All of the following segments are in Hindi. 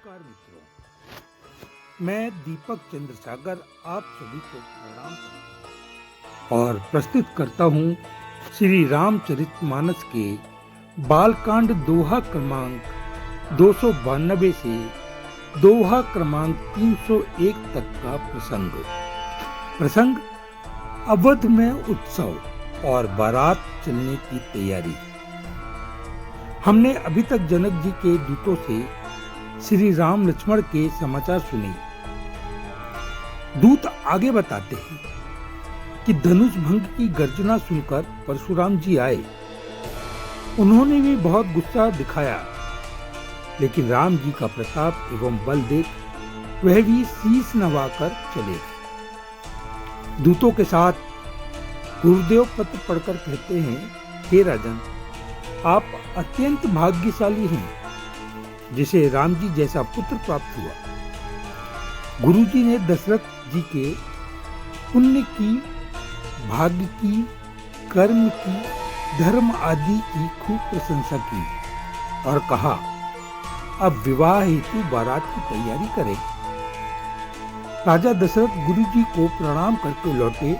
नमस्कार मित्रों, मैं दीपक चंद्र सागर आप सभी को प्रणाम करता हूं और प्रस्तुत करता हूं श्री रामचरितमानस के बालकांड दोहा क्रमांक 292 से दोहा क्रमांक 301 तक का प्रसंग अवध में उत्सव और बारात चलने की तैयारी। हमने अभी तक जनक जी के दूतों से श्री राम लक्ष्मण के समाचार सुने। दूत आगे बताते हैं कि धनुष भंग की गर्जना सुनकर परशुराम जी आए। उन्होंने भी बहुत गुस्सा दिखाया, लेकिन राम जी का प्रताप एवं बल देख वह भी शीश नवाकर चले। दूतों के साथ गुरुदेव पत्र पढ़कर कहते हैं, हे राजन, आप अत्यंत भाग्यशाली हैं जिसे राम जी जैसा पुत्र प्राप्त हुआ। गुरु जी ने दशरथ जी के पुण्य की, भाग्य की, कर्म की, धर्म आदि की खूब प्रशंसा की और कहा, अब विवाह हेतु बारात की तैयारी करें। राजा दशरथ गुरु जी को प्रणाम करके लौटे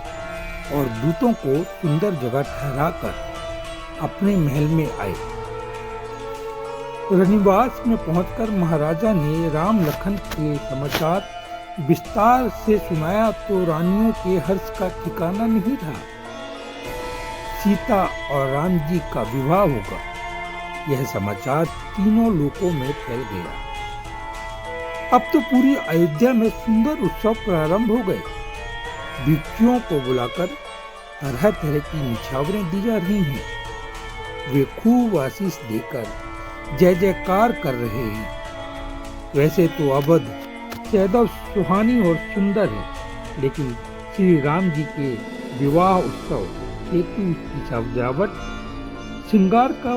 और दूतों को सुंदर जगह ठहराकर अपने महल में आए। रनिवास में पहुंचकर महाराजा ने राम लखन के समाचार विस्तार से सुनाया तो रानियों के हर्ष का ठिकाना नहीं रहा। सीता और राम जी का विवाह होगा, यह समाचार तीनों लोकों में फैल गया। अब तो पूरी अयोध्या में सुंदर उत्सव प्रारंभ हो गए। भिक्षुओं को बुलाकर तरह तरह की निछावरें दी जा रही हैं। वे खूब आशीष देकर जय जयकार कर रहे हैं। वैसे तो अवध सदैव सुहानी और सुंदर है, लेकिन श्री राम जी के विवाह उत्सव हेतु की सजावट श्रृंगार का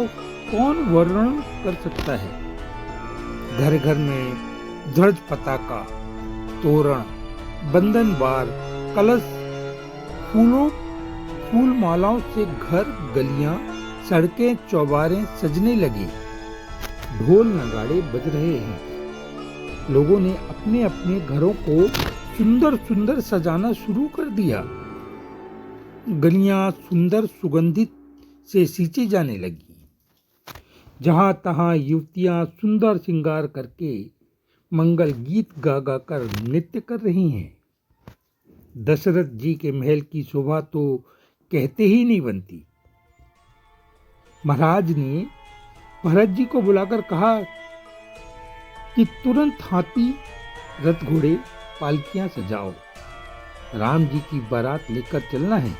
कौन वर्णन कर सकता है। घर घर में ध्वज पताका, तोरण, बंधन बार, कलश, फूल मालाओं से घर, गलियां, सड़कें, चौबारे सजने लगे। ढोल नगाड़े बज रहे हैं। लोगों ने अपने अपने घरों को सुंदर सुंदर सजाना शुरू कर दिया। गलियां सुंदर सुगंधित से सींची जाने लगी। जहां तहां युवतियां सुंदर श्रृंगार करके मंगल गीत गा गा कर नृत्य कर रही हैं। दशरथ जी के महल की शोभा तो कहते ही नहीं बनती। महाराज ने भरत जी को बुलाकर कहा कि तुरंत हाथी, रथ, घोड़े, पालकियां सजाओ, राम जी की बारात लेकर चलना है।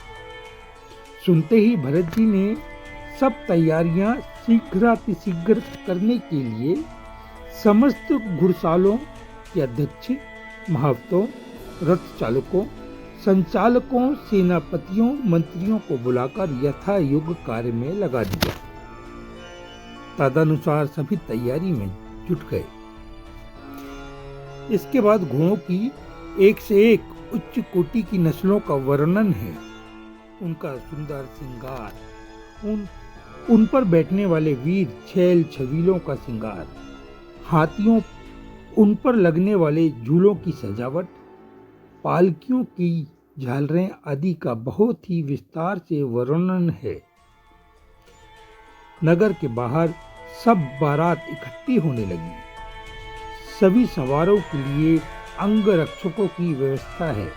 सुनते ही भरत जी ने सब तैयारियां शीघ्रातिशीघ्र करने के लिए समस्त घुड़सालों के अध्यक्ष, महावतों, रथ चालकों, संचालकों, सेनापतियों, मंत्रियों को बुलाकर यथा युग कार्य में लगा दिया। तदनुसार सभी तैयारी में जुट गए। इसके बाद घोड़ों की एक से एक उच्च कोटि की नस्लों का वर्णन है। उनका सुंदर श्रृंगार, उन पर बैठने वाले वीर छैल छबीलों का श्रृंगार, हाथियों, उन पर लगने वाले झूलों की सजावट, पालकियों की झालरें आदि का बहुत ही विस्तार से वर्णन है। नगर के बाहर सब बारात इकट्ठी होने लगी। सभी सवारों के लिए अंगरक्षकों की व्यवस्था है,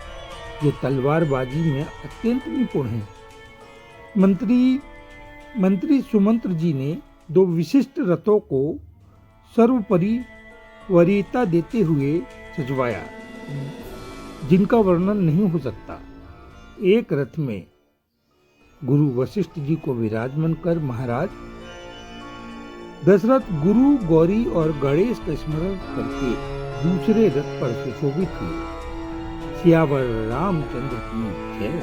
जो तलवारबाजी में अत्यंत निपुण हैं। मंत्री सुमंत्र जी ने 2 विशिष्ट रथों को सर्वोपरि वरीयता देते हुए सजवाया, जिनका वर्णन नहीं हो सकता। एक रथ में गुरु वशिष्ठ जी को विराजमान कर महाराज दशरथ गुरु, गौरी और गणेश का स्मरण करके दूसरे रथ पर सुशोभित हुए। सियावर रामचंद्र की जय।